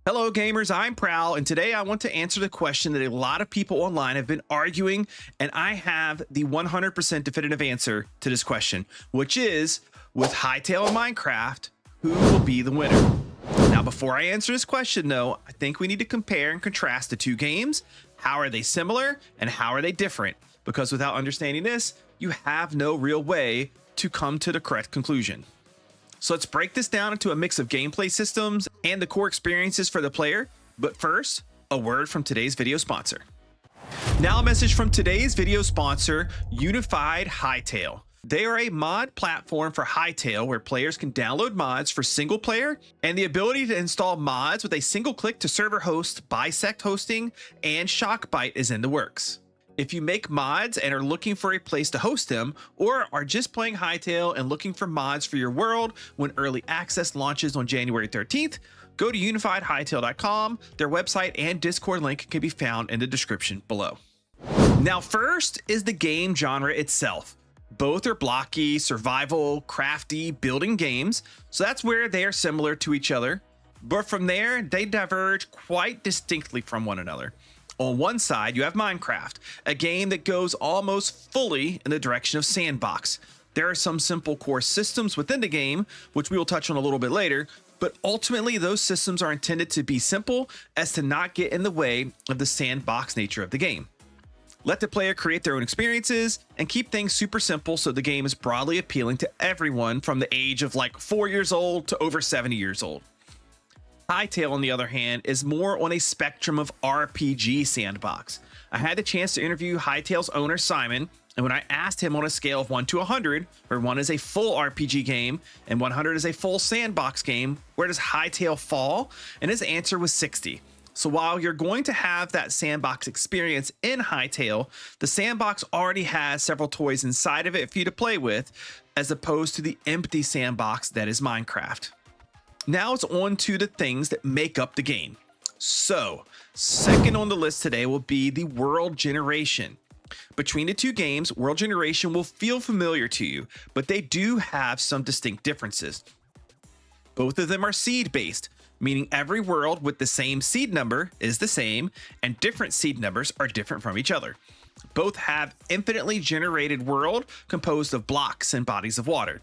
Hello gamers, I'm Prowl, and today I want to answer the question that a lot of people online have been arguing, and I have the 100% definitive answer to this question, which is, with Hytale and Minecraft, who will be the winner? Now, before I answer this question though, I think we need to compare and contrast the two games. How are they similar and how are they different? Because without understanding this, you have no real way to come to the correct conclusion. So let's break this down into a mix of gameplay systems and the core experiences for the player. But first, a word from today's video sponsor. Now a message from today's video sponsor, Unified Hytale. They are a mod platform for Hytale where players can download mods for single player and the ability to install mods with a single click to server host, bisect hosting, and Shockbyte is in the works. If you make mods and are looking for a place to host them, or are just playing Hytale and looking for mods for your world when early access launches on January 13th, go to unifiedhytale.com. Their website and Discord link can be found in the description below. Now, first is the game genre itself. Both are blocky, survival, crafty, building games, so that's where they are similar to each other. But from there, they diverge quite distinctly from one another. On one side, you have Minecraft, a game that goes almost fully in the direction of sandbox. There are some simple core systems within the game, which we will touch on a little bit later, but ultimately those systems are intended to be simple as to not get in the way of the sandbox nature of the game. Let the player create their own experiences and keep things super simple so the game is broadly appealing to everyone from the age of like 4 years old to over 70 years old. Hytale, on the other hand, is more on a spectrum of RPG sandbox. I had the chance to interview Hytale's owner, Simon, and when I asked him on a scale of 1 to 100, where 1 is a full RPG game and 100 is a full sandbox game, where does Hytale fall? And his answer was 60. So while you're going to have that sandbox experience in Hytale, the sandbox already has several toys inside of it for you to play with, as opposed to the empty sandbox that is Minecraft. Now it's on to the things that make up the game. So, second on the list today will be the world generation. Between the two games, world generation will feel familiar to you, but they do have some distinct differences. Both of them are seed-based, meaning every world with the same seed number is the same, and different seed numbers are different from each other. Both have infinitely generated world composed of blocks and bodies of water.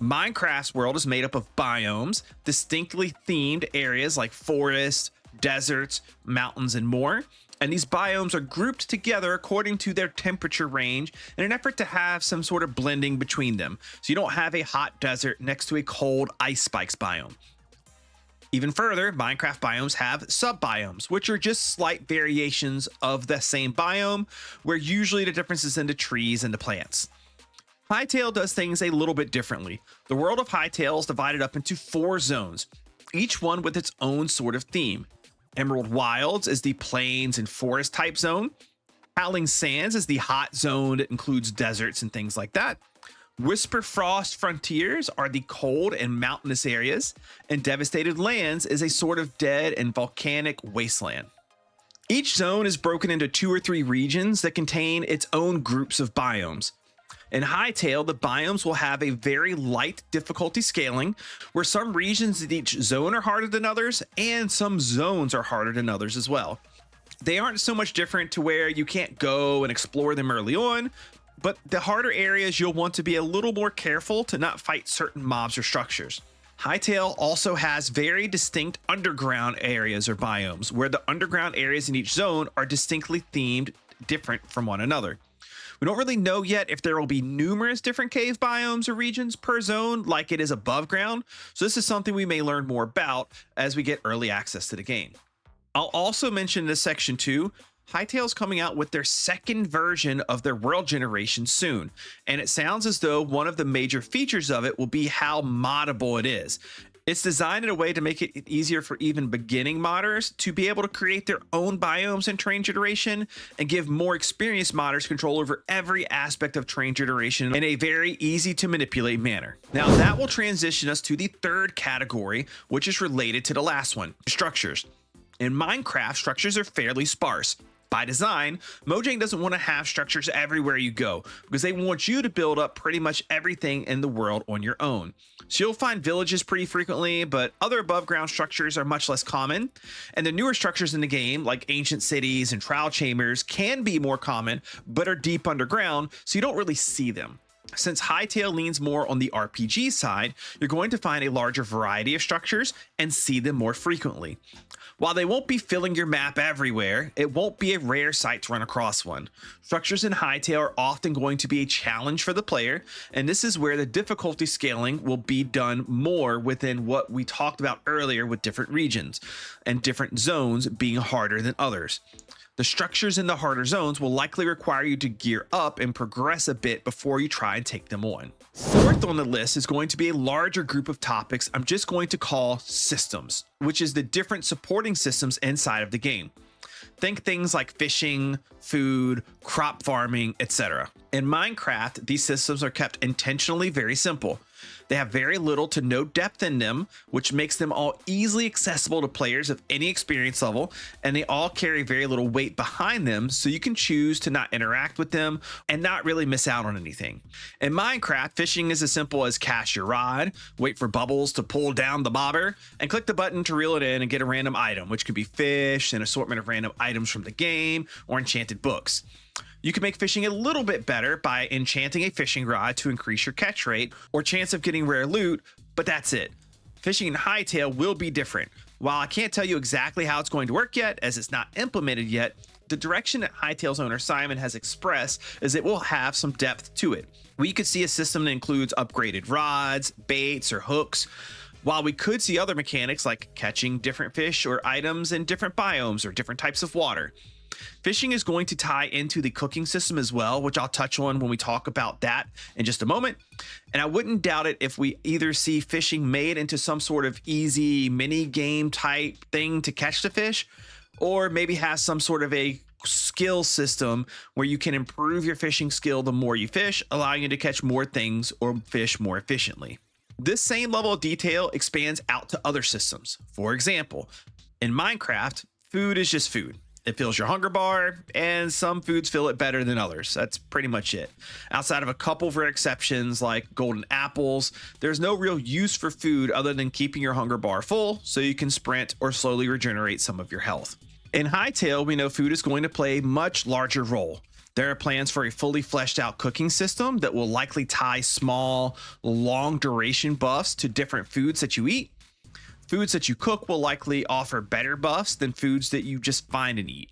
Minecraft's world is made up of biomes, distinctly themed areas like forests, deserts, mountains, and more. And these biomes are grouped together according to their temperature range in an effort to have some sort of blending between them. So you don't have a hot desert next to a cold ice spikes biome. Even further, Minecraft biomes have sub-biomes, which are just slight variations of the same biome, where usually the difference is in the trees and the plants. Hytale does things a little bit differently. The world of Hytale is divided up into 4 zones, each one with its own sort of theme. Emerald Wilds is the plains and forest type zone. Howling Sands is the hot zone that includes deserts and things like that. Whisper Frost Frontiers are the cold and mountainous areas, and Devastated Lands is a sort of dead and volcanic wasteland. Each zone is broken into 2 or 3 regions that contain its own groups of biomes. In Hytale, the biomes will have a very light difficulty scaling, where some regions in each zone are harder than others, and some zones are harder than others as well. They aren't so much different to where you can't go and explore them early on, but the harder areas you'll want to be a little more careful to not fight certain mobs or structures. Hytale also has very distinct underground areas or biomes, where the underground areas in each zone are distinctly themed different from one another. We don't really know yet if there will be numerous different cave biomes or regions per zone like it is above ground, so this is something we may learn more about as we get early access to the game. I'll also mention in this section too, Hytale's coming out with their second version of their world generation soon, and it sounds as though one of the major features of it will be how moddable it is. It's designed in a way to make it easier for even beginning modders to be able to create their own biomes in terrain generation and give more experienced modders control over every aspect of terrain generation in a very easy to manipulate manner. Now that will transition us to the third category, which is related to the last one, structures. In Minecraft, structures are fairly sparse. By design, Mojang doesn't want to have structures everywhere you go because they want you to build up pretty much everything in the world on your own. So you'll find villages pretty frequently, but other above ground structures are much less common. And the newer structures in the game, like ancient cities and trial chambers, can be more common, but are deep underground, so you don't really see them. Since Hytale leans more on the RPG side, you're going to find a larger variety of structures and see them more frequently. While they won't be filling your map everywhere, it won't be a rare sight to run across one. Structures in Hytale are often going to be a challenge for the player, and this is where the difficulty scaling will be done more within what we talked about earlier with different regions and different zones being harder than others. The structures in the harder zones will likely require you to gear up and progress a bit before you try and take them on. Fourth on the list is going to be a larger group of topics I'm just going to call systems, which is the different supporting systems inside of the game. Think things like fishing, food, crop farming, etc. In Minecraft, these systems are kept intentionally very simple. They have very little to no depth in them, which makes them all easily accessible to players of any experience level, and they all carry very little weight behind them, so you can choose to not interact with them and not really miss out on anything. In Minecraft, fishing is as simple as cast your rod, wait for bubbles to pull down the bobber, and click the button to reel it in and get a random item, which could be fish, an assortment of random items from the game, or enchanted books. You can make fishing a little bit better by enchanting a fishing rod to increase your catch rate or chance of getting rare loot, but that's it. Fishing in Hytale will be different. While I can't tell you exactly how it's going to work yet, as it's not implemented yet, the direction that Hytale's owner Simon has expressed is it will have some depth to it. We could see a system that includes upgraded rods, baits, or hooks, while we could see other mechanics like catching different fish or items in different biomes or different types of water. Fishing is going to tie into the cooking system as well, which I'll touch on when we talk about that in just a moment. And I wouldn't doubt it if we either see fishing made into some sort of easy mini game type thing to catch the fish, or maybe has some sort of a skill system where you can improve your fishing skill the more you fish, allowing you to catch more things or fish more efficiently. This same level of detail expands out to other systems. For example, in Minecraft, food is just food. It fills your hunger bar, and some foods fill it better than others. That's pretty much it. Outside of a couple of rare exceptions like golden apples, there's no real use for food other than keeping your hunger bar full so you can sprint or slowly regenerate some of your health. In Hytale, we know food is going to play a much larger role. There are plans for a fully fleshed out cooking system that will likely tie small, long duration buffs to different foods that you eat. Foods that you cook will likely offer better buffs than foods that you just find and eat.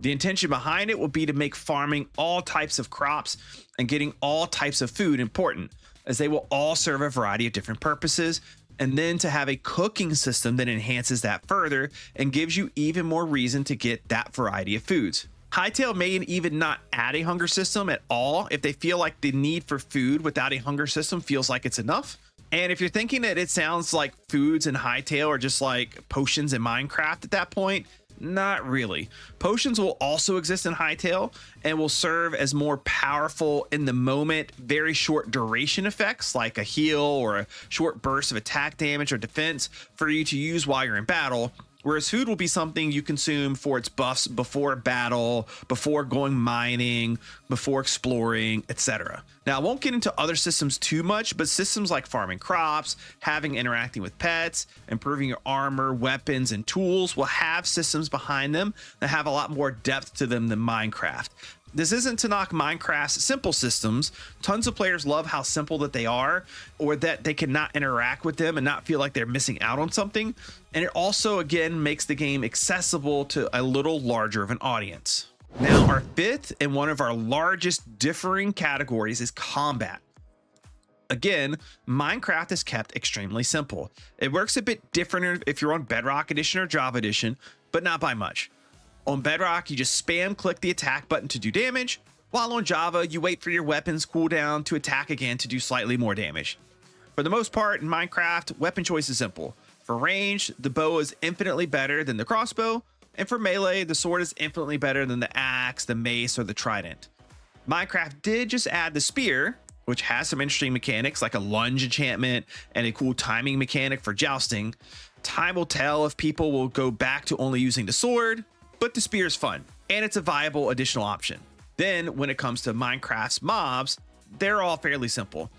The intention behind it will be to make farming all types of crops and getting all types of food important, as they will all serve a variety of different purposes, and then to have a cooking system that enhances that further and gives you even more reason to get that variety of foods. Hytale may even not add a hunger system at all if they feel like the need for food without a hunger system feels like it's enough. And if you're thinking that it sounds like foods in Hytale are just like potions in Minecraft at that point, not really. Potions will also exist in Hytale and will serve as more powerful in the moment, very short duration effects like a heal or a short burst of attack damage or defense for you to use while you're in battle. Whereas food will be something you consume for its buffs before battle, before going mining, before exploring, etc. Now, I won't get into other systems too much, but systems like farming crops, interacting with pets, improving your armor, weapons, and tools will have systems behind them that have a lot more depth to them than Minecraft. This isn't to knock Minecraft's simple systems. Tons of players love how simple that they are, or that they cannot interact with them and not feel like they're missing out on something. And it also, again, makes the game accessible to a little larger of an audience. Now, our fifth and one of our largest differing categories is combat. Again, Minecraft is kept extremely simple. It works a bit different if you're on Bedrock Edition or Java Edition, but not by much. On Bedrock, you just spam click the attack button to do damage, while on Java, you wait for your weapons cooldown to attack again to do slightly more damage. For the most part, in Minecraft, weapon choice is simple. For range, the bow is infinitely better than the crossbow, and for melee, the sword is infinitely better than the axe, the mace, or the trident. Minecraft did just add the spear, which has some interesting mechanics like a lunge enchantment and a cool timing mechanic for jousting. Time will tell if people will go back to only using the sword, but the spear is fun. and it's a viable additional option. Then when it comes to Minecraft's mobs, they're all fairly simple.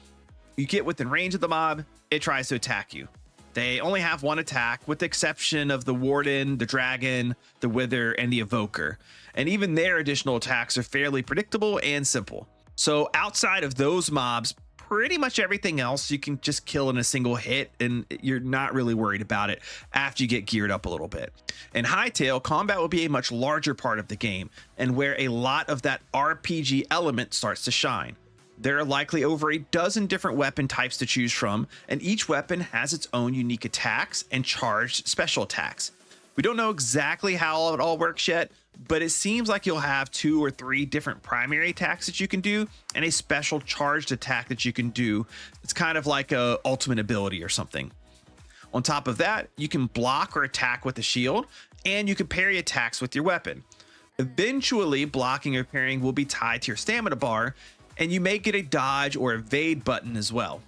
You get within range of the mob, it tries to attack you. They only have one attack, with the exception of the Warden, the Dragon, the Wither, and the Evoker. And even their additional attacks are fairly predictable and simple. So outside of those mobs, pretty much everything else you can just kill in a single hit, and you're not really worried about it after you get geared up a little bit. In Hytale, combat will be a much larger part of the game, and where a lot of that RPG element starts to shine. There are likely over a dozen different weapon types to choose from, and each weapon has its own unique attacks and charged special attacks. We don't know exactly how it all works yet, but it seems like you'll have 2 or 3 different primary attacks that you can do and a special charged attack that you can do. It's kind of like a ultimate ability or something. On top of that, you can block or attack with a shield, and you can parry attacks with your weapon. Eventually, blocking or parrying will be tied to your stamina bar, and you may get a dodge or evade button as well.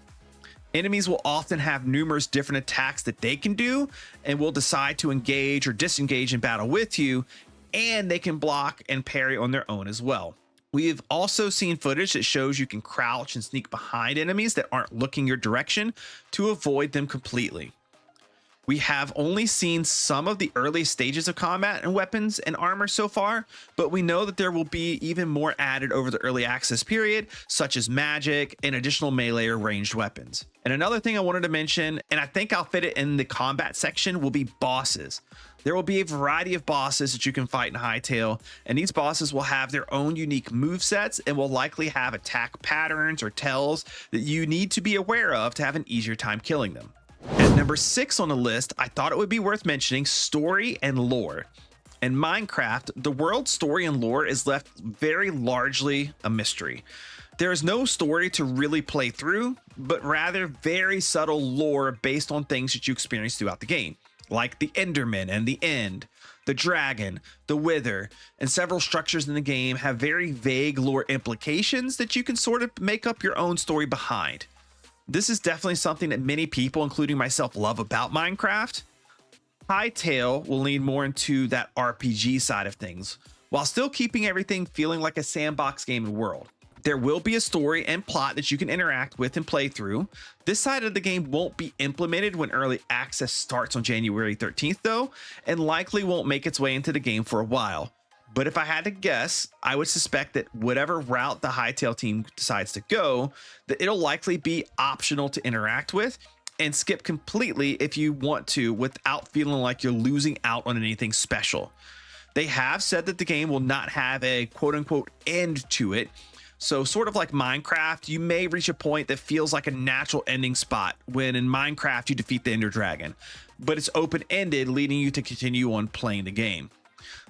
Enemies will often have numerous different attacks that they can do and will decide to engage or disengage in battle with you, and they can block and parry on their own as well. We've also seen footage that shows you can crouch and sneak behind enemies that aren't looking your direction to avoid them completely. We have only seen some of the early stages of combat and weapons and armor so far, but we know that there will be even more added over the early access period, such as magic and additional melee or ranged weapons. And another thing I wanted to mention, and I think I'll fit it in the combat section, will be bosses. There will be a variety of bosses that you can fight in Hytale, and these bosses will have their own unique movesets and will likely have attack patterns or tells that you need to be aware of to have an easier time killing them. At number 6 on the list, I thought it would be worth mentioning story and lore. In Minecraft, the world's story and lore is left very largely a mystery. There is no story to really play through, but rather very subtle lore based on things that you experience throughout the game, like the Enderman and the End, the Dragon, the Wither, and several structures in the game have very vague lore implications that you can sort of make up your own story behind. This is definitely something that many people, including myself, love about Minecraft. Hytale will lean more into that RPG side of things, while still keeping everything feeling like a sandbox gaming world. There will be a story and plot that you can interact with and play through. This side of the game won't be implemented when early access starts on January 13th though, and likely won't make its way into the game for a while. But if I had to guess, I would suspect that whatever route the Hytale team decides to go, that it'll likely be optional to interact with and skip completely if you want to without feeling like you're losing out on anything special. They have said that the game will not have a quote unquote end to it. So sort of like Minecraft, you may reach a point that feels like a natural ending spot when in Minecraft you defeat the Ender Dragon, but it's open-ended, leading you to continue on playing the game.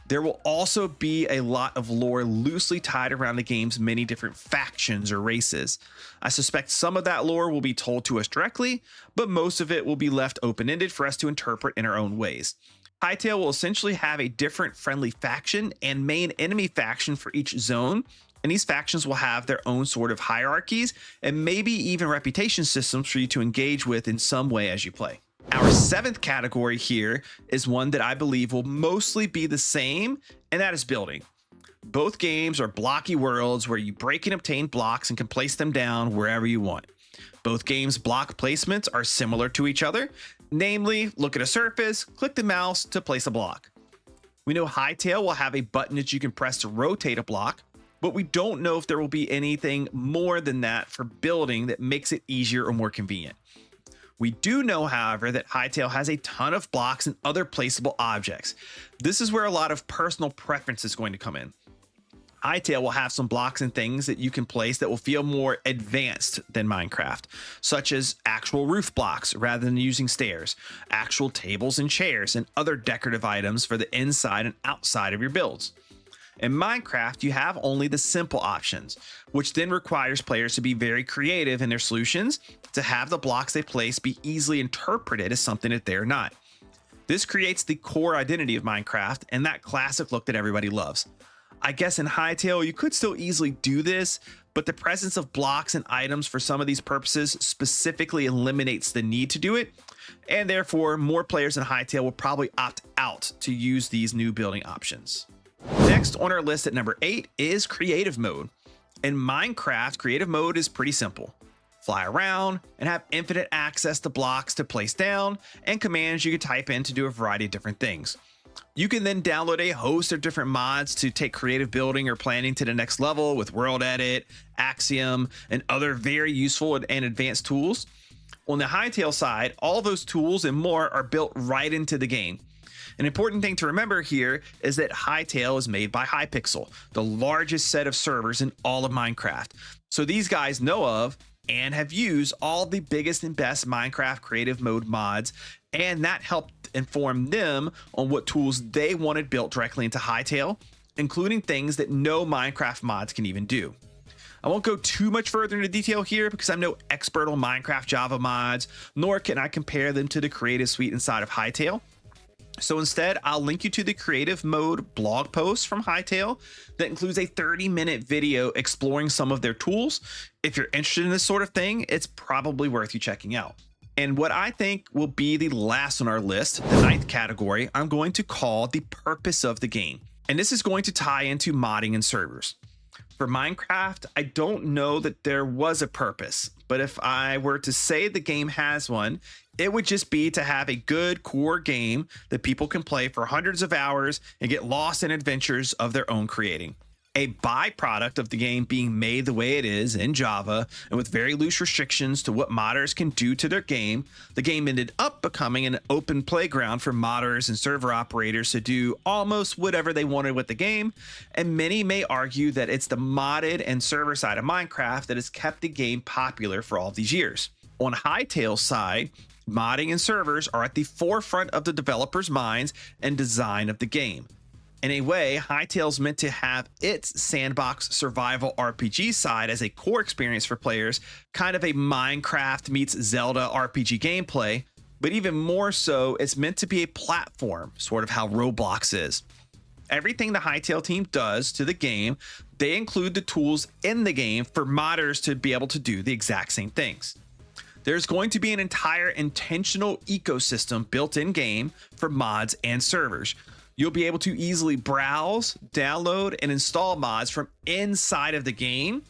There will also be a lot of lore loosely tied around the game's many different factions or races. I suspect some of that lore will be told to us directly, but most of it will be left open-ended for us to interpret in our own ways. Hytale will essentially have a different friendly faction and main enemy faction for each zone, and these factions will have their own sort of hierarchies and maybe even reputation systems for you to engage with in some way as you play. Our 7th category here is one that I believe will mostly be the same, and that is building. Both games are blocky worlds where you break and obtain blocks and can place them down wherever you want. Both games' block placements are similar to each other, namely, look at a surface, click the mouse to place a block. We know Hytale will have a button that you can press to rotate a block, but we don't know if there will be anything more than that for building that makes it easier or more convenient. We do know, however, that Hytale has a ton of blocks and other placeable objects. This is where a lot of personal preference is going to come in. Hytale will have some blocks and things that you can place that will feel more advanced than Minecraft, such as actual roof blocks rather than using stairs, actual tables and chairs, and other decorative items for the inside and outside of your builds. In Minecraft, you have only the simple options, which then requires players to be very creative in their solutions to have the blocks they place be easily interpreted as something that they're not. This creates the core identity of Minecraft and that classic look that everybody loves. I guess in Hytale, you could still easily do this, but the presence of blocks and items for some of these purposes specifically eliminates the need to do it, and therefore more players in Hytale will probably opt out to use these new building options. Next on our list at number 8 is creative mode. In Minecraft, creative mode is pretty simple. Fly around and have infinite access to blocks to place down and commands you can type in to do a variety of different things. You can then download a host of different mods to take creative building or planning to the next level with World Edit, Axiom, and other very useful and advanced tools. On the Hytale side, all those tools and more are built right into the game. An important thing to remember here is that Hytale is made by Hypixel, the largest set of servers in all of Minecraft. So these guys know of and have used all the biggest and best Minecraft creative mode mods, and that helped inform them on what tools they wanted built directly into Hytale, including things that no Minecraft mods can even do. I won't go too much further into detail here because I'm no expert on Minecraft Java mods, nor can I compare them to the creative suite inside of Hytale. So instead, I'll link you to the creative mode blog post from Hytale that includes a 30-minute video exploring some of their tools. If you're interested in this sort of thing, it's probably worth you checking out. And what I think will be the last on our list, the 9th category, I'm going to call the purpose of the game. And this is going to tie into modding and servers. For Minecraft, I don't know that there was a purpose, but if I were to say the game has one, it would just be to have a good core game that people can play for hundreds of hours and get lost in adventures of their own creating. A byproduct of the game being made the way it is in Java and with very loose restrictions to what modders can do to their game, the game ended up becoming an open playground for modders and server operators to do almost whatever they wanted with the game, and many may argue that it's the modded and server side of Minecraft that has kept the game popular for all these years. On Hytale's side, modding and servers are at the forefront of the developers' minds and design of the game. In a way, Hytale's meant to have its sandbox survival RPG side as a core experience for players, kind of a Minecraft meets Zelda RPG gameplay, but even more so, it's meant to be a platform, sort of how Roblox is. Everything the Hytale team does to the game, they include the tools in the game for modders to be able to do the exact same things. There's going to be an entire intentional ecosystem built in game for mods and servers. You'll be able to easily browse, download, and install mods from inside of the game.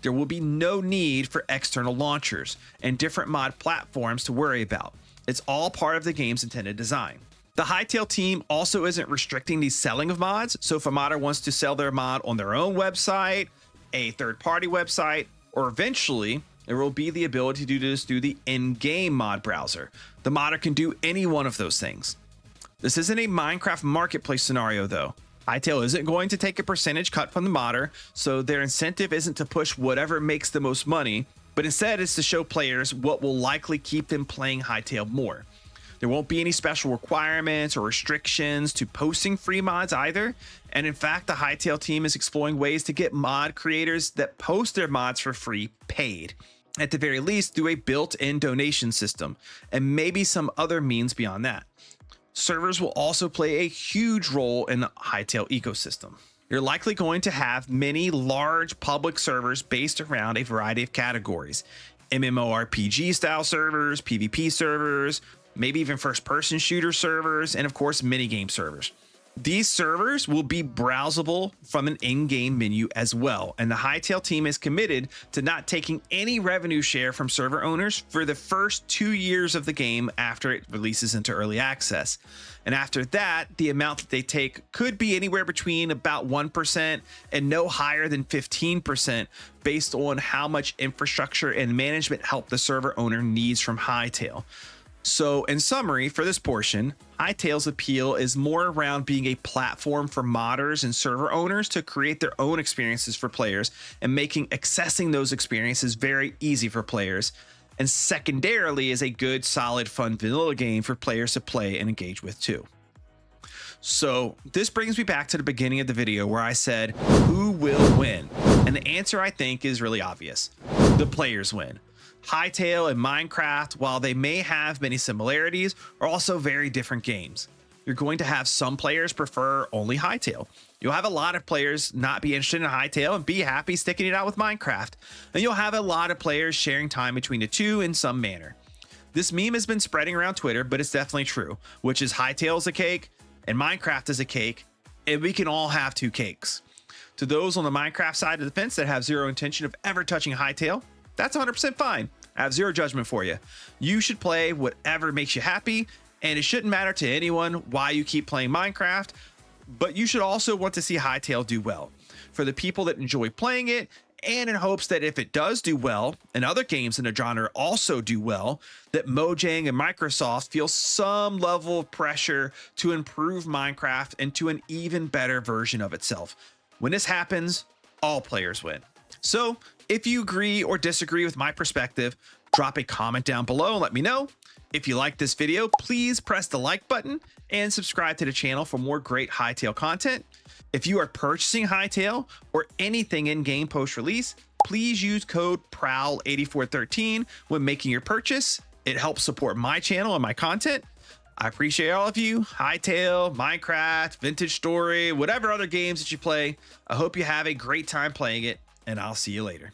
There will be no need for external launchers and different mod platforms to worry about. It's all part of the game's intended design. The Hytale team also isn't restricting the selling of mods, so if a modder wants to sell their mod on their own website, a third-party website, or eventually, there will be the ability to do this through the in-game mod browser. The modder can do any one of those things. This isn't a Minecraft marketplace scenario though. Hytale isn't going to take a percentage cut from the modder, so their incentive isn't to push whatever makes the most money, but instead it's to show players what will likely keep them playing Hytale more. There won't be any special requirements or restrictions to posting free mods either, and in fact the Hytale team is exploring ways to get mod creators that post their mods for free paid, at the very least through a built-in donation system, and maybe some other means beyond that. Servers will also play a huge role in the Hytale ecosystem. You're likely going to have many large public servers based around a variety of categories. MMO-RPG style servers, PvP servers, maybe even first-person shooter servers, and of course minigame servers. These servers will be browsable from an in-game menu as well, and the Hytale team is committed to not taking any revenue share from server owners for the first 2 years of the game after it releases into early access. And after that, the amount that they take could be anywhere between about 1% and no higher than 15% based on how much infrastructure and management help the server owner needs from Hytale. So in summary, for this portion, Hytale's appeal is more around being a platform for modders and server owners to create their own experiences for players and making accessing those experiences very easy for players. And secondarily is a good, solid, fun vanilla game for players to play and engage with too. So this brings me back to the beginning of the video where I said, who will win? And the answer I think is really obvious. The players win. Hytale and Minecraft, while they may have many similarities, are also very different games. You're going to have some players prefer only Hytale. You'll have a lot of players not be interested in Hytale and be happy sticking it out with Minecraft. And you'll have a lot of players sharing time between the two in some manner. This meme has been spreading around Twitter, but it's definitely true, which is Hytale is a cake and Minecraft is a cake, and we can all have two cakes. To those on the Minecraft side of the fence that have zero intention of ever touching Hytale, that's 100% fine. I have zero judgment for you. You should play whatever makes you happy, and it shouldn't matter to anyone why you keep playing Minecraft, but you should also want to see Hytale do well. For the people that enjoy playing it, and in hopes that if it does do well, and other games in the genre also do well, that Mojang and Microsoft feel some level of pressure to improve Minecraft into an even better version of itself. When this happens, all players win. So if you agree or disagree with my perspective, drop a comment down below and let me know. If you like this video, please press the like button and subscribe to the channel for more great Hytale content. If you are purchasing Hytale or anything in-game post-release, please use code PROWL8413 when making your purchase. It helps support my channel and my content. I appreciate all of you. Hytale, Minecraft, Vintage Story, whatever other games that you play. I hope you have a great time playing it, and I'll see you later.